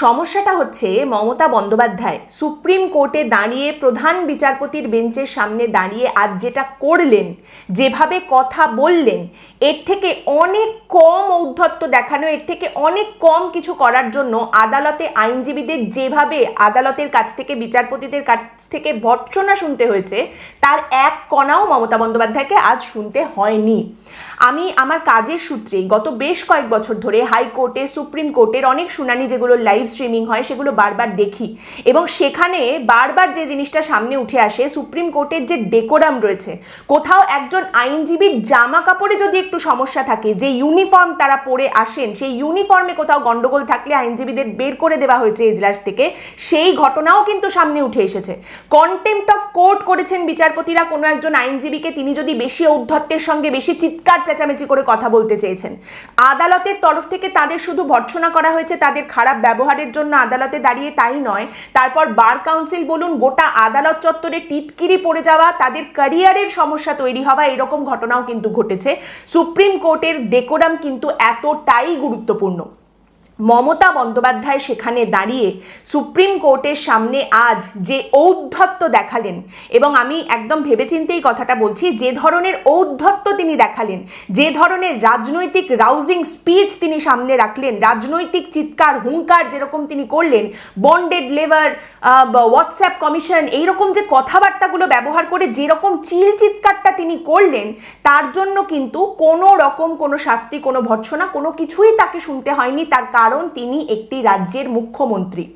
সমস্যাটা হচ্ছে মমতা বন্দ্যোপাধ্যায় সুপ্রিম কোর্টে দাঁড়িয়ে প্রধান বিচারপতির বেঞ্চের সামনে দাঁড়িয়ে আজ যেটা করলেন, যেভাবে কথা বললেন, এর থেকে অনেক কম ঔদ্ধত্য দেখানো, এর থেকে অনেক কম কিছু করার জন্য আদালতে আইনজীবীদের যেভাবে আদালতের কাছ থেকে বিচারপতিদের কাছ থেকে ভর্ৎসনা শুনতে হয়েছে, তার এক কণাও মমতা বন্দ্যোপাধ্যায়কে আজ শুনতে হয়নি। আমি আমার কাজের সূত্রে গত বেশ কয়েক বছর ধরে হাইকোর্টে, সুপ্রিম কোর্টের অনেক শুনানি যেগুলো লাইভ স্ট্রিমিং হয় সেগুলো বারবার দেখি, এবং সেখানে বারবার যে জিনিসটা সামনে উঠে আসে, সুপ্রিম কোর্টের যে ডেকোরাম রয়েছে, কোথাও একজন আইনজীবীর জামা কাপড়ে যদি একটু সমস্যা থাকে, যে ইউনিফর্ম তারা পরে আসেন সেই ইউনিফর্মে কোথাও গন্ডগোল থাকলে আইনজীবীদের বের করে দেওয়া হয়েছে এজলাস থেকে, সেই ঘটনাও কিন্তু সামনে উঠে এসেছে। কন্টেম্প্ট অফ কোর্ট করেছেন বিচারপতিরা কোনো একজন আইনজীবীকে, তিনি যদি বেশি ঔদ্ধত্যের সঙ্গে বেশি চিৎকার চেঁচামেচি করে কথা বলতে চেয়েছেন। আদালতের তরফ থেকে তাদের শুধু ভর্ৎসনা করা হয়েছে তাদের খারাপ ব্যবহারের জন্য আদালতে দাঁড়িয়ে, তাই নয়, তারপর বার কাউন্সিল বলুন, গোটা আদালত চত্বরে টিটকিরি পড়ে যাওয়া, তাদের ক্যারিয়ারের সমস্যা তৈরি হওয়া, এরকম ঘটনাও কিন্তু ঘটেছে। সুপ্রিম কোর্টের ডেকোরাম কিন্তু এতটাই গুরুত্বপূর্ণ। মমতা বন্দ্যোপাধ্যায় সেখানে দাঁড়িয়ে সুপ্রিম কোর্টের সামনে আজ যে ঔদ্ধত্য দেখালেন, এবং আমি একদম ভেবেচিন্তেই কথাটা বলছি, যে ধরনের ঔদ্ধত্য তিনি দেখালেন, যে ধরনের রাজনৈতিক রাউজিং স্পিচ তিনি সামনে রাখলেন, রাজনৈতিক চিৎকার হুঙ্কার যেরকম তিনি করলেন, বন্ডেড লেবার, হোয়াটসঅ্যাপ কমিশন, এইরকম যে কথাবার্তাগুলো ব্যবহার করে যেরকম চিল চিৎকারটা তিনি করলেন, তার জন্য কিন্তু কোনো রকম কোনো শাস্তি, কোনো ভর্ৎসনা, কোনো কিছুই তাকে শুনতে হয়নি। তার কারণ তিনি একটি রাজ্যের মুখ্যমন্ত্রী।